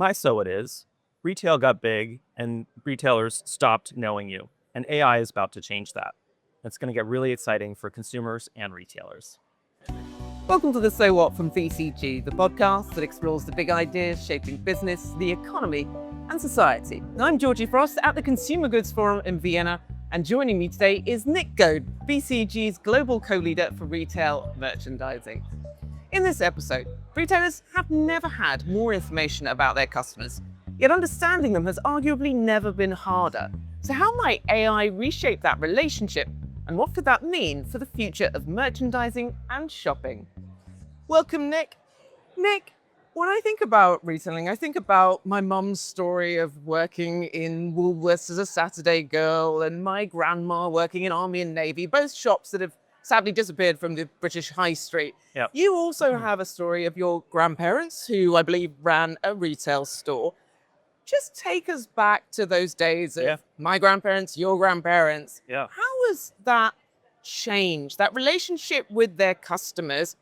My so it is. Retail got big and retailers stopped knowing you. And AI is about to change that. It's going to get really exciting for consumers and retailers. Welcome to the So What from VCG, the podcast that explores the big ideas shaping business, the economy, and society. I'm Georgie Frost at the Consumer Goods Forum in Vienna, and joining me today is Nick Goad, VCG's Global Co-Leader for Retail Merchandising. In this episode, retailers have never had more information about their customers, yet understanding them has arguably never been harder. So how might AI reshape that relationship? And what could that mean for the future of merchandising and shopping? Welcome, Nick. Nick, when I think about retailing, I think about my mum's story of working in Woolworths as a Saturday girl and my grandma working in Army and Navy, both shops that have sadly disappeared from the British High Street. Yep. You also have a story of your grandparents who I believe ran a retail store. Just take us back to those days of my grandparents, your grandparents. Yeah. How has that changed, that relationship with their customers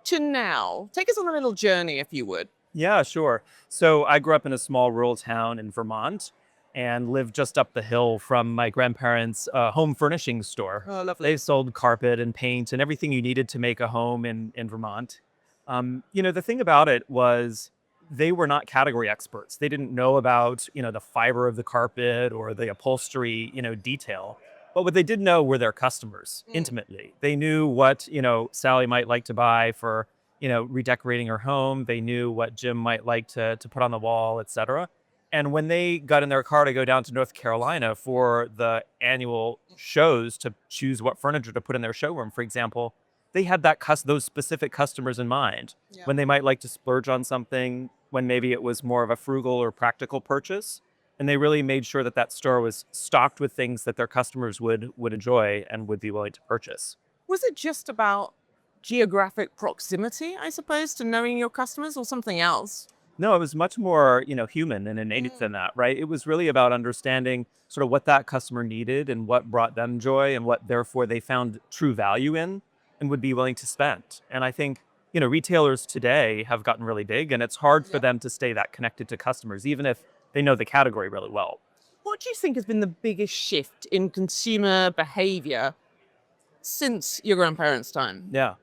to now? Take us on a little journey, if you would. Yeah, sure. So I grew up in a small rural town in Vermont and lived just up the hill from my grandparents' home furnishing store. Oh, lovely. They sold carpet and paint and everything you needed to make a home in Vermont. The thing about it was they were not category experts. They didn't know about, the fiber of the carpet or the upholstery, detail. But what they did know were their customers intimately. They knew what, Sally might like to buy for, redecorating her home. They knew what Jim might like to put on the wall, et cetera. And when they got in their car to go down to North Carolina for the annual shows to choose what furniture to put in their showroom, for example, they had those specific customers in mind. Yeah. When they might like to splurge on something, when maybe it was more of a frugal or practical purchase. And they really made sure that that store was stocked with things that their customers would enjoy and would be willing to purchase. Was it just about geographic proximity, I suppose, to knowing your customers or something else? No, it was much more, human and innate than that, right? It was really about understanding sort of what that customer needed and what brought them joy and what therefore they found true value in and would be willing to spend. And I think, retailers today have gotten really big and it's hard for them to stay that connected to customers, even if they know the category really well. What do you think has been the biggest shift in consumer behavior since your grandparents' time? Yeah.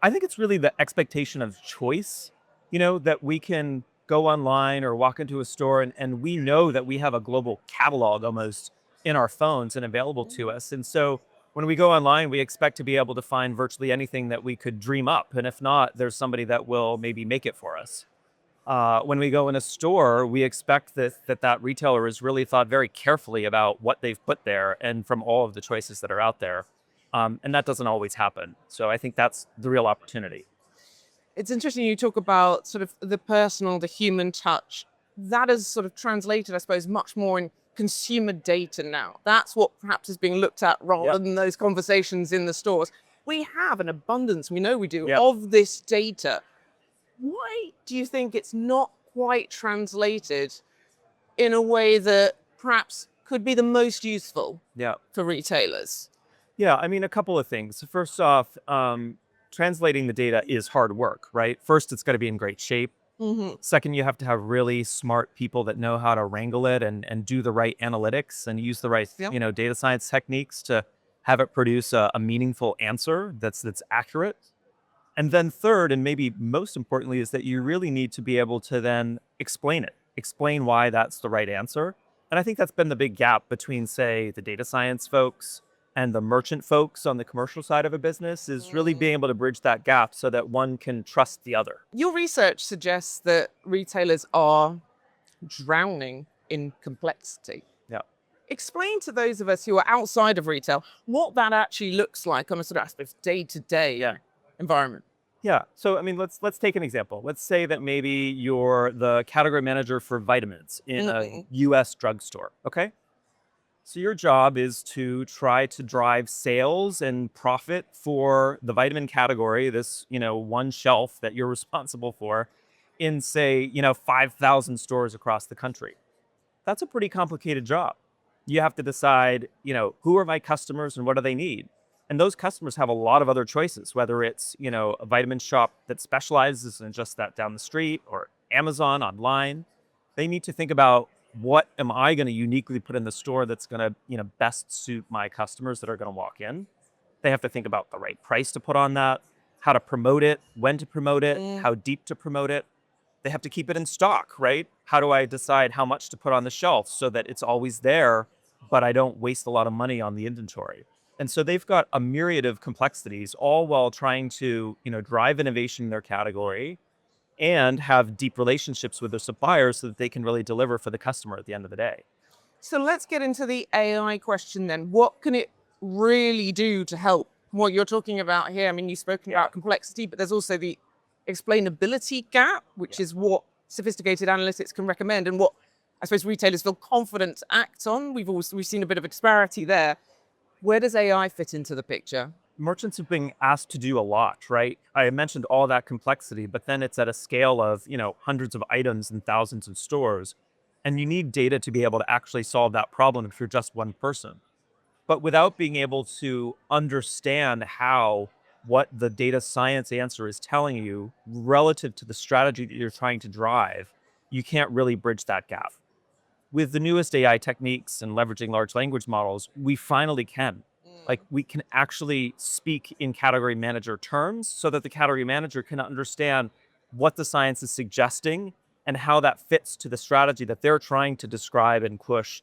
I think it's really the expectation of choice, that we can go online or walk into a store and we know that we have a global catalog almost in our phones and available to us. And so when we go online, we expect to be able to find virtually anything that we could dream up. And if not, there's somebody that will maybe make it for us. When we go in a store, we expect that retailer has really thought very carefully about what they've put there and from all of the choices that are out there. And that doesn't always happen. So I think that's the real opportunity. It's interesting you talk about sort of the personal, the human touch. That is sort of translated, I suppose, much more in consumer data now. That's what perhaps is being looked at rather than those conversations in the stores. We have an abundance, we know we do, of this data. Why do you think it's not quite translated in a way that perhaps could be the most useful for retailers? Yeah, I mean, a couple of things. First off, translating the data is hard work, right? First, it's got to be in great shape. Mm-hmm. Second, you have to have really smart people that know how to wrangle it and do the right analytics and use the right, data science techniques to have it produce a meaningful answer that's accurate. And then third, and maybe most importantly, is that you really need to be able to then explain why that's the right answer. And I think that's been the big gap between, say, the data science folks and the merchant folks on the commercial side of a business is really being able to bridge that gap so that one can trust the other. Your research suggests that retailers are drowning in complexity. Yeah. Explain to those of us who are outside of retail what that actually looks like on a sort of, I suppose, day-to-day environment. Yeah. So, I mean, let's take an example. Let's say that maybe you're the category manager for vitamins in a US drugstore. Okay. So your job is to try to drive sales and profit for the vitamin category, this, one shelf that you're responsible for in, say, 5,000 stores across the country. That's a pretty complicated job. You have to decide, who are my customers and what do they need? And those customers have a lot of other choices, whether it's, a vitamin shop that specializes in just that down the street or Amazon online. They need to think about, what am I going to uniquely put in the store that's going to, best suit my customers that are going to walk in. They have to think about the right price to put on that, how to promote it, when to promote it, Mm. how deep to promote it. They have to keep it in stock, right? How do I decide how much to put on the shelf so that it's always there, but I don't waste a lot of money on the inventory? And so they've got a myriad of complexities, all while trying to, drive innovation in their category and have deep relationships with their suppliers so that they can really deliver for the customer at the end of the day. So let's get into the AI question then. What can it really do to help what you're talking about here? I mean, you've spoken Yeah. about complexity, but there's also the explainability gap, which Yeah. is what sophisticated analytics can recommend and what I suppose retailers feel confident to act on. We've seen a bit of disparity there. Where does AI fit into the picture? Merchants have been asked to do a lot, right? I mentioned all that complexity, but then it's at a scale of, hundreds of items and thousands of stores. And you need data to be able to actually solve that problem if you're just one person. But without being able to understand how what the data science answer is telling you relative to the strategy that you're trying to drive, you can't really bridge that gap. With the newest AI techniques and leveraging large language models, we finally can. Like, we can actually speak in category manager terms so that the category manager can understand what the science is suggesting and how that fits to the strategy that they're trying to describe and push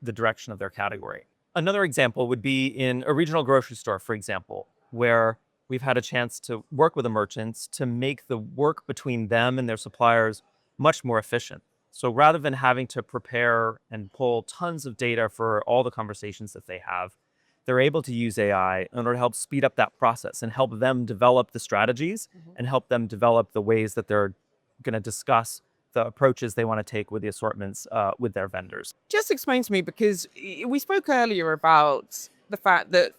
the direction of their category. Another example would be in a regional grocery store, for example, where we've had a chance to work with the merchants to make the work between them and their suppliers much more efficient. So rather than having to prepare and pull tons of data for all the conversations that they have, they're able to use AI in order to help speed up that process and help them develop the strategies Mhm. and help them develop the ways that they're going to discuss the approaches they want to take with the assortments with their vendors. Just explain to me because we spoke earlier about the fact that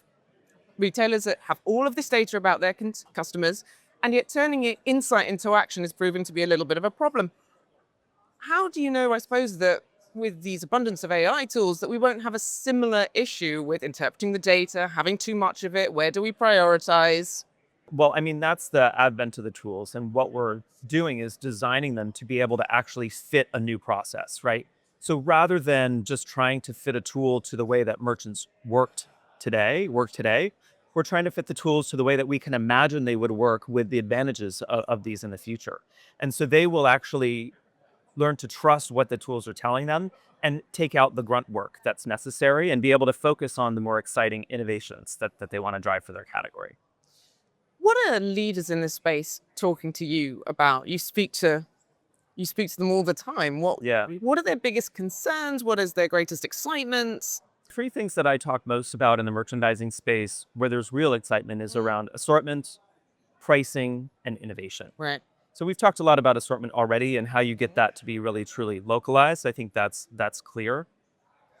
retailers that have all of this data about their customers, and yet turning it insight into action is proving to be a little bit of a problem. How do you know, I suppose, that with these abundance of AI tools, that we won't have a similar issue with interpreting the data, having too much of it? Where do we prioritize? Well, I mean, that's the advent of the tools. And what we're doing is designing them to be able to actually fit a new process, right? So rather than just trying to fit a tool to the way that merchants work today, we're trying to fit the tools to the way that we can imagine they would work with the advantages of these in the future. And so they will actually learn to trust what the tools are telling them and take out the grunt work that's necessary and be able to focus on the more exciting innovations that they want to drive for their category. What are leaders in this space talking to you about? You speak to them all the time. What Yeah. what are their biggest concerns? What is their greatest excitement? Three things that I talk most about in the merchandising space where there's real excitement is Mm. around assortment, pricing, and innovation. Right. So we've talked a lot about assortment already and how you get that to be really truly localized. I think that's clear.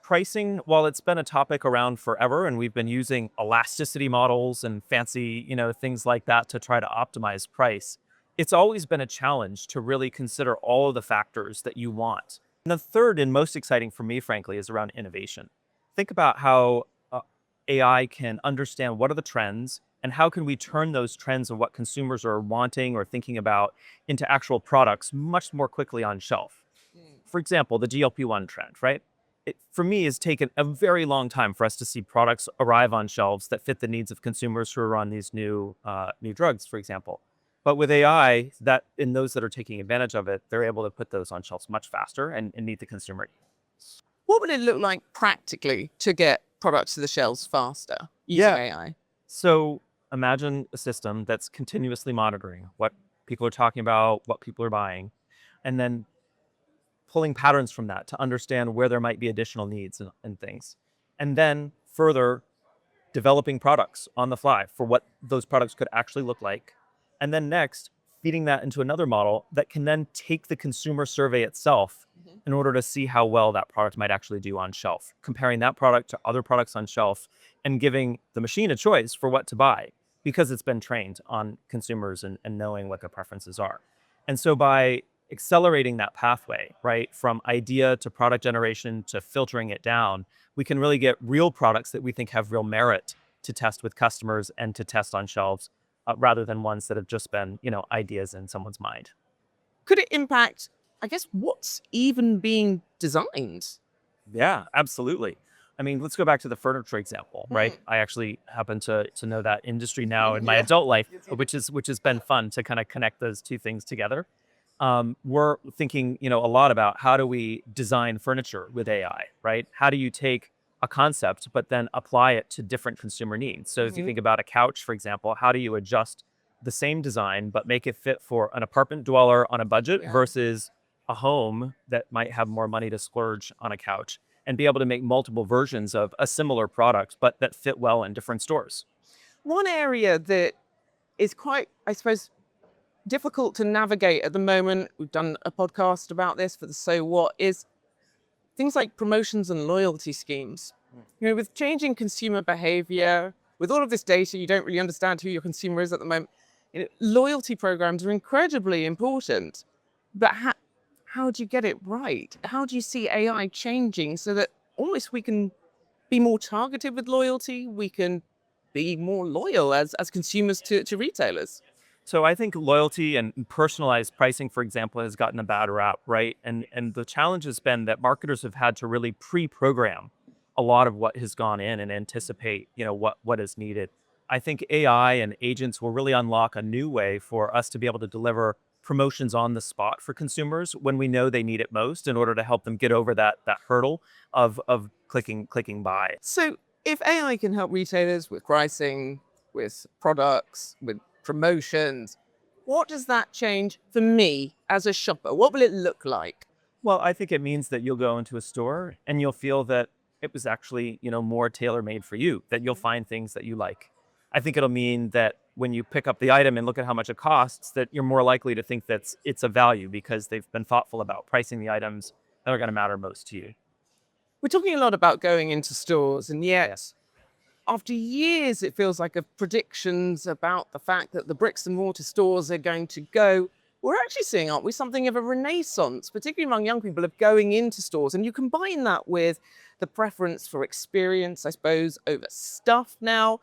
Pricing, while it's been a topic around forever and we've been using elasticity models and fancy, things like that to try to optimize price, it's always been a challenge to really consider all of the factors that you want. And the third and most exciting for me, frankly, is around innovation. Think about how AI can understand what are the trends and how can we turn those trends of what consumers are wanting or thinking about into actual products much more quickly on shelf. Mm. For example, the GLP-1 trend, right? It, for me, has taken a very long time for us to see products arrive on shelves that fit the needs of consumers who are on these new drugs, for example. But with AI, that in those that are taking advantage of it, they're able to put those on shelves much faster and meet the consumer. What would it look like practically to get products to the shelves faster using Yeah. AI? So imagine a system that's continuously monitoring what people are talking about, what people are buying, and then pulling patterns from that to understand where there might be additional needs and things. And then further developing products on the fly for what those products could actually look like. And then next, feeding that into another model that can then take the consumer survey itself Mhm. in order to see how well that product might actually do on shelf, comparing that product to other products on shelf and giving the machine a choice for what to buy because it's been trained on consumers and knowing what their preferences are. And so by accelerating that pathway, right, from idea to product generation to filtering it down, we can really get real products that we think have real merit to test with customers and to test on shelves rather than ones that have just been, ideas in someone's mind. Could it impact I guess what's even being designed? Yeah, absolutely. I mean, let's go back to the furniture example, right? Mm. I actually happen to know that industry now in my Yeah. adult life, which has been fun to kind of connect those two things together. We're thinking, a lot about how do we design furniture with AI, right? How do you take a concept but then apply it to different consumer needs? So if you Mhm. think about a couch, for example, how do you adjust the same design but make it fit for an apartment dweller on a budget Yeah. versus a home that might have more money to splurge on a couch, and be able to make multiple versions of a similar product but that fit well in different stores? One area that is quite, I suppose, difficult to navigate at the moment, we've done a podcast about this for the So What, is things like promotions and loyalty schemes. With changing consumer behavior, with all of this data, you don't really understand who your consumer is at the moment. Loyalty programs are incredibly important. But how do you get it right? How do you see AI changing so that almost we can be more targeted with loyalty? We can be more loyal as consumers to retailers. So I think loyalty and personalized pricing, for example, has gotten a bad rap, right? And the challenge has been that marketers have had to really pre-program a lot of what has gone in and anticipate, what is needed. I think AI and agents will really unlock a new way for us to be able to deliver promotions on the spot for consumers when we know they need it most, in order to help them get over that hurdle of clicking buy. So, if AI can help retailers with pricing, with products, with promotions, what does that change for me as a shopper? What will it look like? Well, I think it means that you'll go into a store and you'll feel that it was actually, more tailor made for you, that you'll find things that you like. I think it'll mean that when you pick up the item and look at how much it costs, that you're more likely to think that it's a value because they've been thoughtful about pricing the items that are going to matter most to you. We're talking a lot about going into stores, and yet, Yes. after years, it feels like of predictions about the fact that the bricks and mortar stores are going to go. We're actually seeing, aren't we, something of a renaissance, particularly among young people, of going into stores. And you combine that with the preference for experience, I suppose, over stuff now.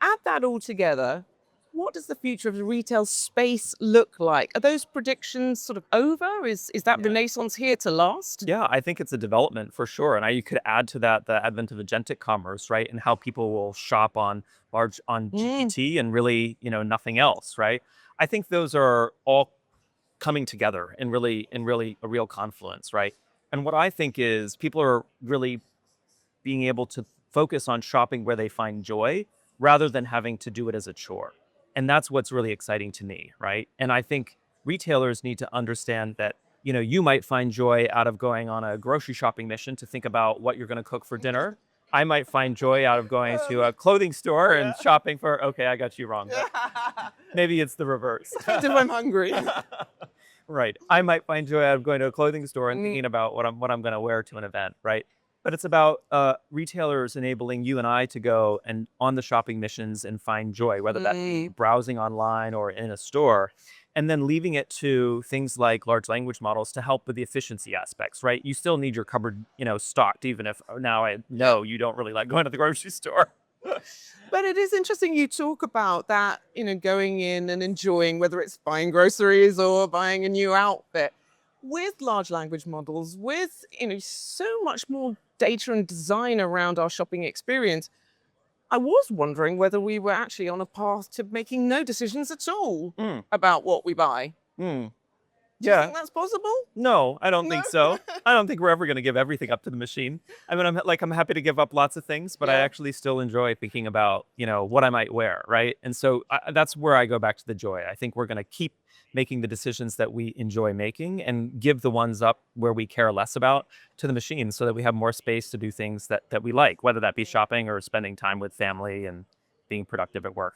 Add that all together. What does the future of the retail space look like? Are those predictions sort of over? Is that Yeah. renaissance here to last? Yeah, I think it's a development for sure. And you could add to that the advent of agentic commerce, right? And how people will shop on Mm. GPT and really, nothing else, right? I think those are all coming together in really a real confluence, right? And what I think is people are really being able to focus on shopping where they find joy rather than having to do it as a chore. And that's what's really exciting to me, right? And I think retailers need to understand that, you might find joy out of going on a grocery shopping mission to think about what you're going to cook for dinner. I might find joy out of going to a clothing store and shopping for, okay, I got you wrong, but maybe it's the reverse. Depends if I'm hungry. Right. I might find joy out of going to a clothing store and Mm, thinking about what I'm going to wear to an event, right? But it's about retailers enabling you and I to go and on the shopping missions and find joy, whether that be mm. browsing online or in a store, and then leaving it to things like large language models to help with the efficiency aspects, right? You still need your cupboard, stocked, even if now I Yeah. know you don't really like going to the grocery store. But it is interesting you talk about that, going in and enjoying, whether it's buying groceries or buying a new outfit. With large language models, with, so much more data and design around our shopping experience, I was wondering whether we were actually on a path to making no decisions at all Mm, about what we buy. mm. Do you Yeah. think that's possible? No, I don't No? think so. I don't think we're ever gonna give everything up to the machine. I mean, I'm happy to give up lots of things, but I Yeah. actually still enjoy thinking about, what I might wear, right? And so that's where I go back to the joy. I think we're gonna keep making the decisions that we enjoy making and give the ones up where we care less about to the machine, so that we have more space to do things that we like, whether that be shopping or spending time with family and being productive at work.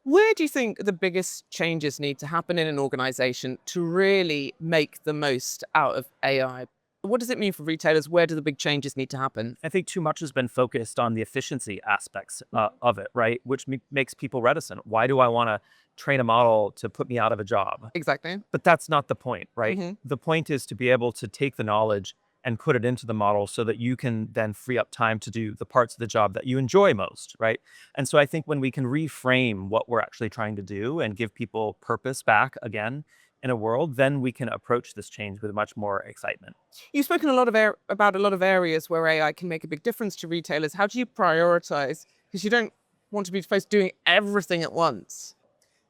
Where do you think the biggest changes need to happen in an organization to really make the most out of AI? What does it mean for retailers? Where do the big changes need to happen? I think too much has been focused on the efficiency aspects of it, right? Which makes people reticent. Why do I want to train a model to put me out of a job? Exactly. But that's not the point, right? Hmm. The point is to be able to take the knowledge and put it into the model so that you can then free up time to do the parts of the job that you enjoy most, right? And so I think when we can reframe what we're actually trying to do and give people purpose back again, in a world, then we can approach this change with much more excitement. You've spoken a lot of about a lot of areas where AI can make a big difference to retailers. How do you prioritize? Because you don't want to be faced doing everything at once.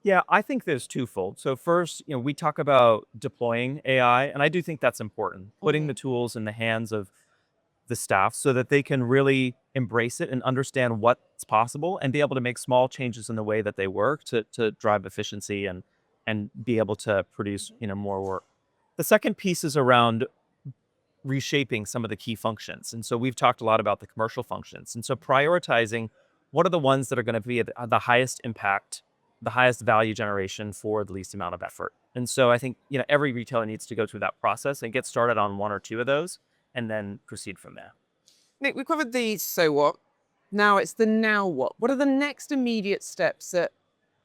Yeah, I think there's twofold. So first, we talk about deploying AI, and I do think that's important. Putting the Mhm. tools in the hands of the staff so that they can really embrace it and understand what's possible and be able to make small changes in the way that they work to drive efficiency and be able to produce, more work. The second piece is around reshaping some of the key functions. And so we've talked a lot about the commercial functions. And so prioritizing what are the ones that are going to be the highest impact, the highest value generation for the least amount of effort. And so I think, every retailer needs to go through that process and get started on one or two of those and then proceed from there. Nick, we covered the so what. Now it's the now what. What are the next immediate steps that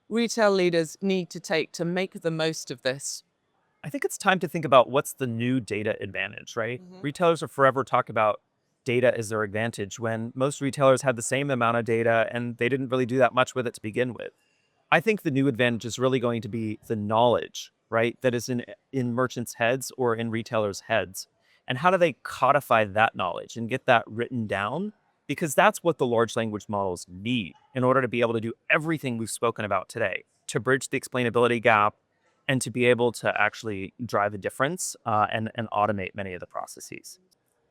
retail leaders need to take to make the most of this? I think it's time to think about what's the new data advantage, right? Mhm. Retailers are forever talk about data as their advantage when most retailers had the same amount of data and they didn't really do that much with it to begin with. I think the new advantage is really going to be the knowledge, right? That is in merchants' heads or in retailers' heads. And how do they codify that knowledge and get that written down? Because that's what the large language models need in order to be able to do everything we've spoken about today, to bridge the explainability gap and to be able to actually drive a difference and automate many of the processes.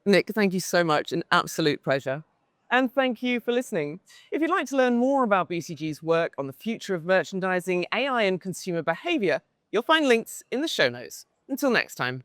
Nick, thank you so much. An absolute pleasure. And thank you for listening. If you'd like to learn more about BCG's work on the future of merchandising, AI, and consumer behavior, you'll find links in the show notes. Until next time.